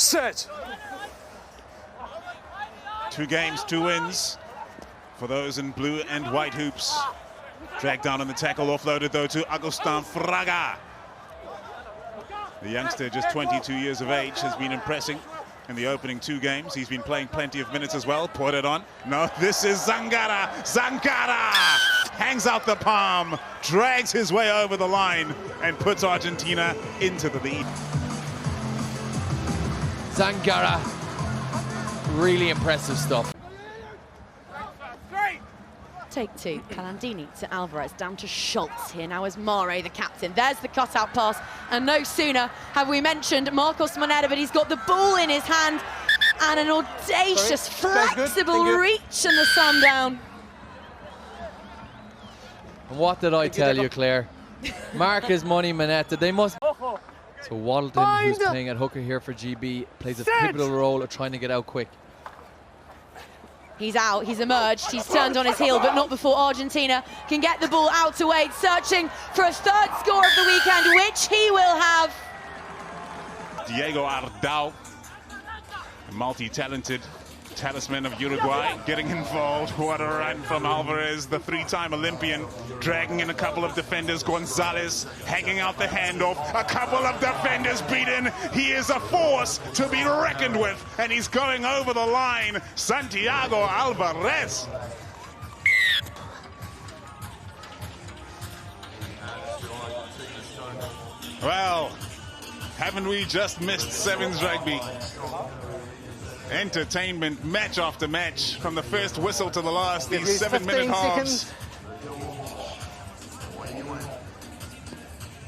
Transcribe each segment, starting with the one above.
Set. 2 games, 2 wins for those in blue and white hoops. Dragged down on the tackle, offloaded though to Agustin Fraga. The youngster, just 22 years of age, has been impressing in the opening 2 games. He's been playing plenty of minutes as well. Put it on. No, this is Zangara. Zangara hangs out the palm, drags his way over the line, and puts Argentina into the lead. Zangara, really impressive stuff. Take 2, Palandini to Alvarez, down to Schultz. Here now is Mare, the captain. There's the cutout pass, and no sooner have we mentioned Marcos Moneta, but he's got the ball in his hand, and an audacious, flexible reach and the sundown. And what did I tell you, Claire? Marcos Moneta, they must... So Waddleton, who's playing at hooker here for GB, plays a pivotal role of trying to get out quick. He's out, he's emerged, he's turned on his heel, but not before Argentina can get the ball out to Wade, searching for a 3rd score of the weekend, which he will have. Diego Ardao, a multi-talented talisman of Uruguay, getting involved. What a run from Alvarez, the 3-time Olympian, dragging in a couple of defenders. Gonzalez hanging out the handoff, a couple of defenders beaten. He is a force to be reckoned with, and he's going over the line. Santiago Alvarez. Well, haven't we just missed Sevens rugby? Entertainment, match after match, from the first whistle to the last, these 7-minute halves.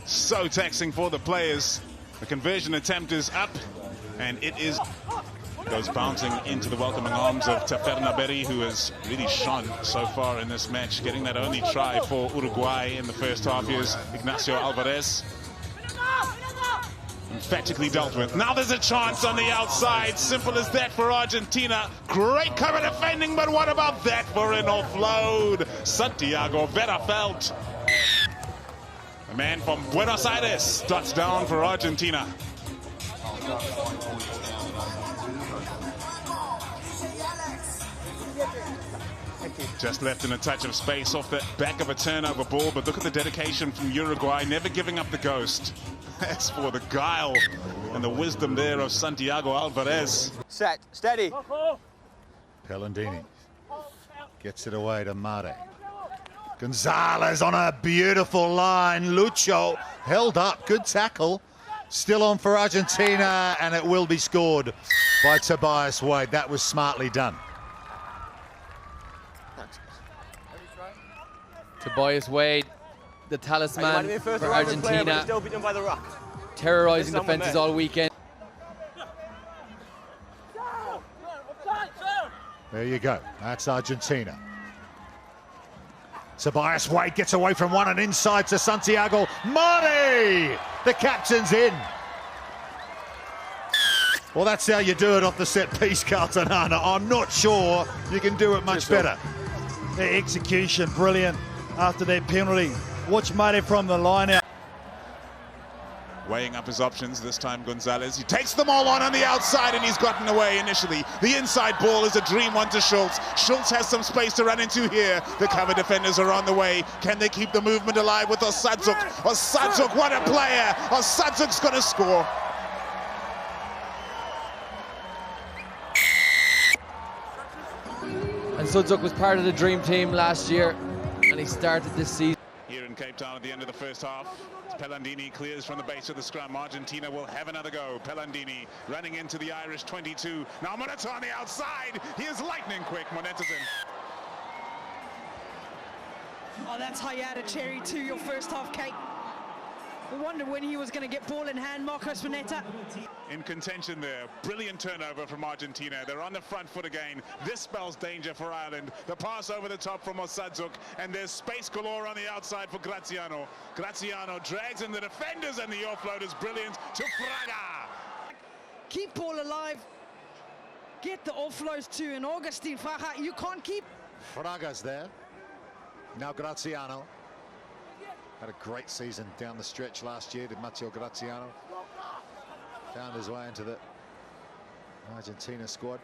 So taxing for the players. The conversion attempt is up, and it is... Goes bouncing into the welcoming arms of Taferna Berry, who has really shone so far in this match, getting that only try for Uruguay in the first half. Here's Ignacio Alvarez. Emphatically dealt with. Now there's a chance on the outside. Simple as that for Argentina. Great cover defending, but what about that for an offload? Santiago Verafelt, the man from Buenos Aires, touchdown for Argentina. Just left in a touch of space off the back of a turnover ball, but look at the dedication from Uruguay, never giving up the ghost. As for the guile and the wisdom there of Santiago Alvarez. Set. Steady. Palandini gets it away to Mare. Gonzalez on a beautiful line. Lucho held up. Good tackle. Still on for Argentina, and it will be scored by Tobias Wade. That was smartly done. Tobias Wade, the talisman for Argentina, terrorizing defenses all weekend. There you go. That's Argentina. Tobias Wade gets away from one and inside to Santiago. Mare! The captain's in. Well, that's how you do it off the set piece, Carlton Hana. I'm not sure you can do it much better. Their execution, brilliant after that penalty. Watch Mare from the line out. Weighing up his options, this time Gonzalez. He takes them all on the outside, and he's gotten away initially. The inside ball is a dream one to Schultz. Schultz has some space to run into here. The cover defenders are on the way. Can they keep the movement alive with Osadzouk? Osadzouk, what a player! Osadzouk's going to score. And Sudzouk was part of the dream team last year, and he started this season. Here in Cape Town at the end of the first half, Palandini clears from the base of the scrum. Argentina will have another go. Palandini running into the Irish 22. Now Moneta on the outside. He is lightning quick. Moneta's in. Oh, that's how you add a cherry to your first half cake. We wondered when he was going to get ball in hand, Marcos Moneta. In contention there. Brilliant turnover from Argentina. They're on the front foot again. This spells danger for Ireland. The pass over the top from Osadzouk, and there's space galore on the outside for Graziano. Graziano drags in the defenders, and the offload is brilliant to Fraga. Keep ball alive. Get the offloads to an Agustin Fraga. You can't keep... Fraga's there. Now Graziano. Had a great season down the stretch last year, did Matteo Graziano. Found his way into the Argentina squad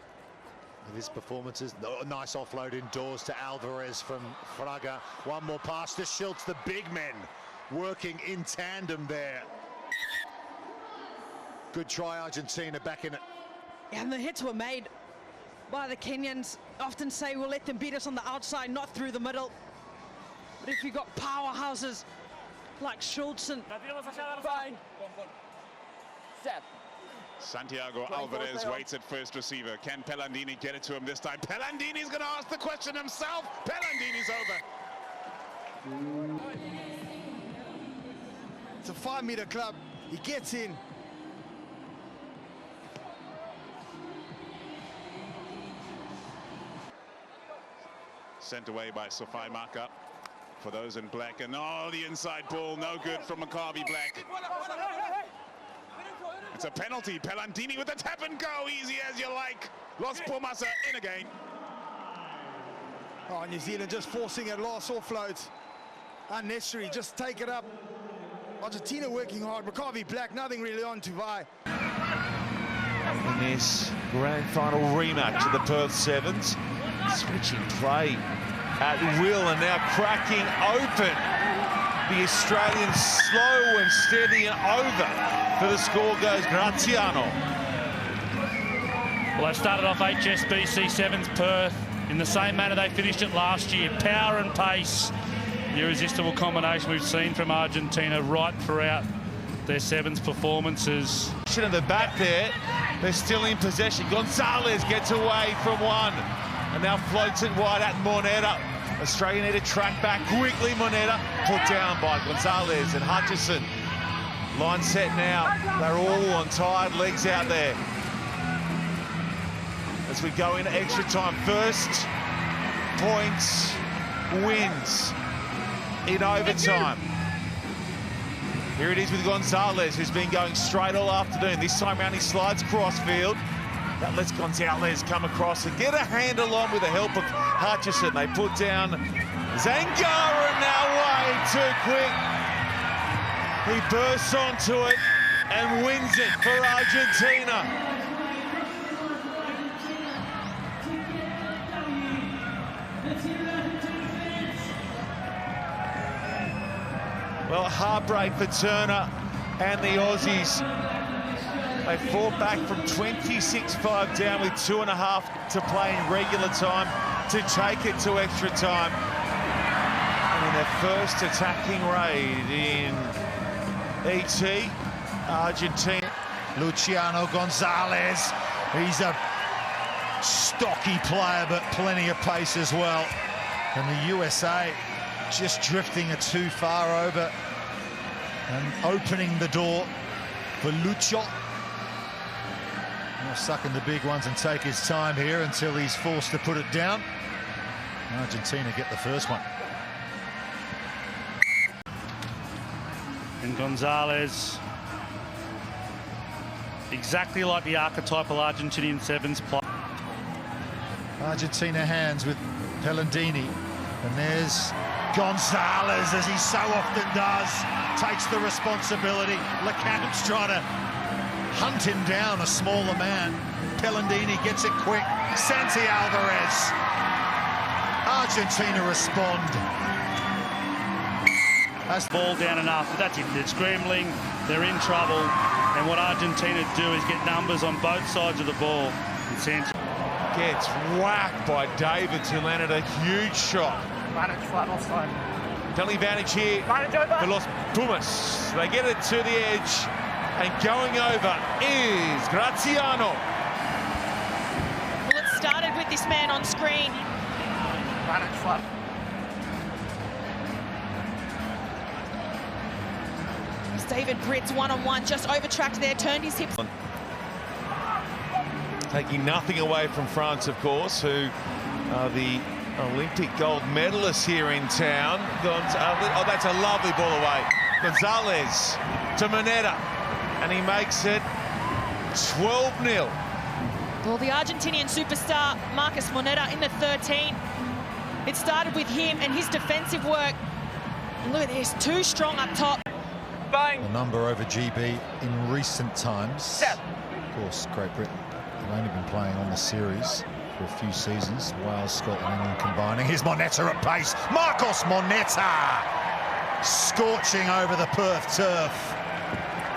with his performances. Nice offload indoors to Alvarez from Fraga. One more pass to Schultz. The big men working in tandem there. Good try, Argentina, back in it. Yeah, and the hits were made by the Kenyans. Often say we'll let them beat us on the outside, not through the middle. But if you've got powerhouses like Schultz and... Santiago Alvarez waits at first receiver. Can Pellandini get it to him this time? Pellandini's going to ask the question himself. Pellandini's over. It's a 5-meter club. He gets in. Sent away by Sofai Maka for those in black. And oh, the inside ball, no good from Maccabi Black. It's a penalty. Pellandini with the tap and go, easy as you like. Los Pumas in again. Oh, New Zealand just forcing a loss offloads. Unnecessary, just take it up. Argentina working hard. Maccabi Black, nothing really on to vie. In this grand final rematch of the Perth Sevens, switching play at will and now cracking open. The Australian slow and steady and over. For the score goes Graziano. Well, they've started off Hsbcsvns Perth in the same manner they finished it last year. Power and pace. The irresistible combination we've seen from Argentina right throughout their Sevens performances. In the back there, they're still in possession. Gonzalez gets away from one and now floats it wide at Moneta. Australia need to track back quickly. Moneta put down by Gonzalez and Hutchison. Line set now. They're all on tired legs out there. As we go into extra time, first points wins in overtime. Here it is with Gonzalez, who's been going straight all afternoon. This time around he slides crossfield. That lets Gonzalez come across and get a handle on with the help of Hutchison. They put down Zangara now way too quick. He bursts onto it and wins it for Argentina. Well, heartbreak for Turner and the Aussies. They fought back from 26-5 down with 2.5 to play in regular time to take it to extra time. And in their first attacking raid in ET, Argentina. Luciano Gonzalez. He's a stocky player, but plenty of pace as well. And the USA just drifting it too far over and opening the door for Lucho. He'll suck in the big ones and take his time here until he's forced to put it down. Argentina get the first one. And Gonzalez, exactly like the archetypal Argentinian Sevens player. Argentina hands with Pellandini. And there's Gonzalez, as he so often does, takes the responsibility. Lecamp's trying to hunt him down, a smaller man. Pellandini gets it quick. Santi Alvarez. Argentina respond. That's ball down enough, but that's it. They're scrambling, they're in trouble, and what Argentina do is get numbers on both sides of the ball. Gets whacked by Davids, who landed a huge shot. Penalty advantage here for Los Pumas. They get it to the edge, and going over is Graziano. Well, it started with this man on screen. It's David Britt's one-on-one, just overtracked there, turned his hips. Taking nothing away from France, of course, who are the Olympic gold medalists here in town. Oh, that's a lovely ball away. Gonzalez to Moneta, and he makes it 12-0. Well, the Argentinian superstar, Marcus Moneta, in the 13. It started with him and his defensive work. And look at this, too strong up top. The number over GB in recent times. Of course, Great Britain have only been playing on the series for a few seasons. Wales, Scotland, England combining. Here's Moneta at pace. Marcos Moneta scorching over the Perth turf.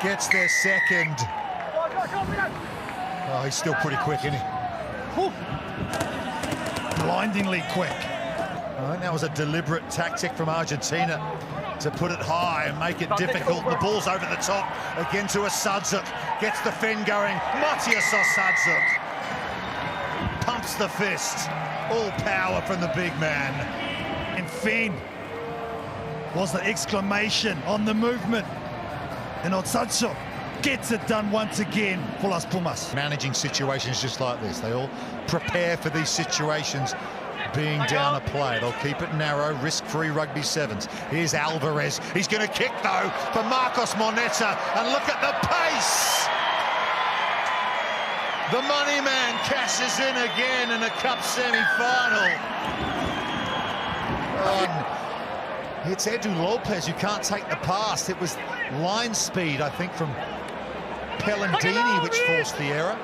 Gets their second. Oh, he's still pretty quick, isn't he? Blindingly quick. I think that was a deliberate tactic from Argentina to put it high and make it difficult. The ball's over the top, again to Hsbcsvns. Gets the fin going, Matthias Hsbcsvns. Pumps the fist, all power from the big man. And fin was the exclamation on the movement. And Hsbcsvns gets it done once again for Las Pumas. Managing situations just like this. They all prepare for these situations being down a play. They'll keep it narrow, risk-free rugby sevens. Here's Alvarez. He's going to kick, though, for Marcos Moneta. And look at the pace! The money man cashes in again in a cup semi-final. It's Edu Lopez who can't take the pass. It was line speed, I think, from Pellandini which forced the error.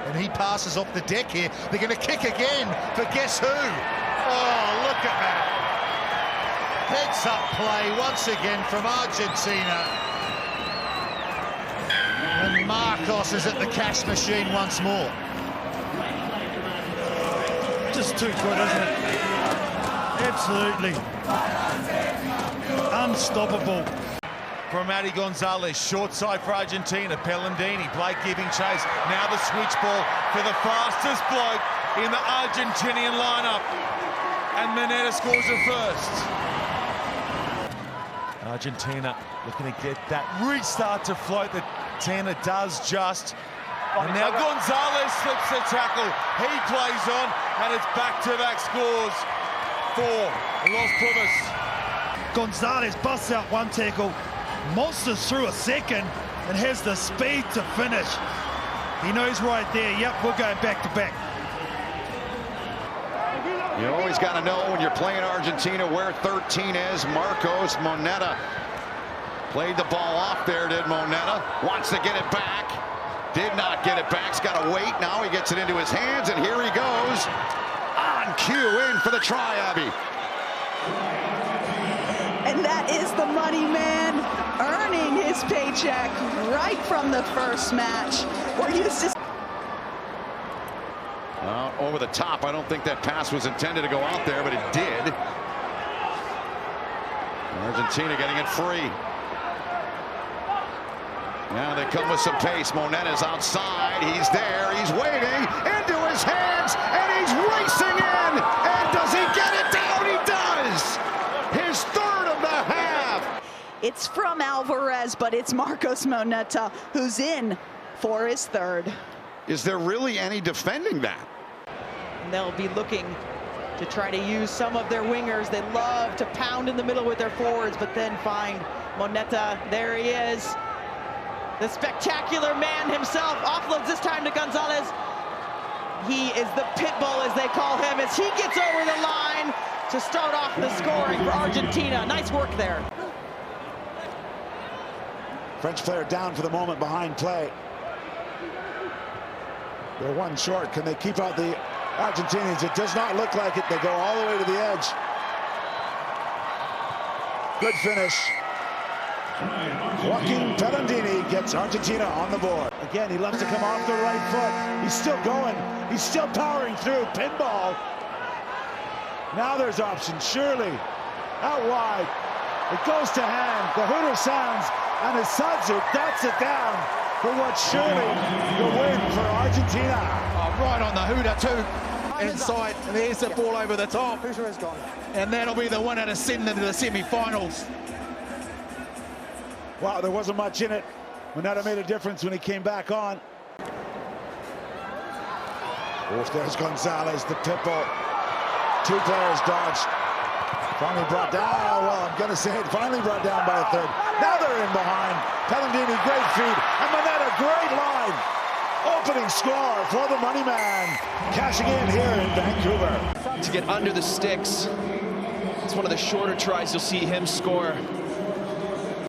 And he passes off the deck here. They're going to kick again for guess who? Oh, look at that. Heads-up play once again from Argentina. And Marcos is at the cash machine once more. Just too good, isn't it? Absolutely. Unstoppable. From Adi Gonzalez, short side for Argentina. Pellandini, Blake giving chase. Now the switch ball for the fastest bloke in the Argentinian lineup. And Moneta scores the first. Argentina looking to get that restart to float that Tana does just. And now Gonzalez slips the tackle. He plays on, and it's back-to-back scores for Los Pumas. Gonzalez busts out one tackle, monsters through a second, and has the speed to finish. He knows right there, yep, we're going back-to-back. You always got to know when you're playing Argentina where 13 is. Marcos Moneta played the ball off there, did Moneta. Wants to get it back. Did not get it back. He's got to wait. Now he gets it into his hands, and here he goes. On cue, in for the try, Abby. And that is the money man earning his paycheck right from the first match. We're used to... Over the top. I don't think that pass was intended to go out there, but it did. Argentina getting it free. Now they come with some pace. Moneta's outside. He's there. He's waiting. Into his hands. And he's racing in. And does he get it down? He does. His third of the half. It's from Alvarez, but it's Marcos Moneta who's in for his third. Is there really any defending that? And they'll be looking to try to use some of their wingers. They love to pound in the middle with their forwards, but then find Moneta. There he is. The spectacular man himself offloads this time to Gonzalez. He is the pit bull, as they call him, as he gets over the line to start off the scoring for Argentina. Nice work there. French player down for the moment behind play. They're one short. Can they keep out the Argentinians? It does not look like it. They go all the way to the edge. Good finish. Joaquin Pellandini gets Argentina on the board. Again, he loves to come off the right foot. He's still going. He's still powering through. Pinball. Now there's options. Shirley out wide. It goes to hand. The hooter sounds. And Hsbcsvns dots it down for what surely the win for Argentina. Right on the hooter too. Inside. And there's the ball over the top. And that'll be the winner to send them to the semi-finals. Wow, there wasn't much in it. Moneta made a difference when he came back on. Oh, there's Gonzalez, the pitbull. Two players dodged. Finally brought down, well, I'm going to say it, finally brought down by a third. Now they're in behind. Pellandini, great feed. And Moneta, great line. Opening score for the money man. Cashing in here in Vancouver. To get under the sticks. It's one of the shorter tries you'll see him score.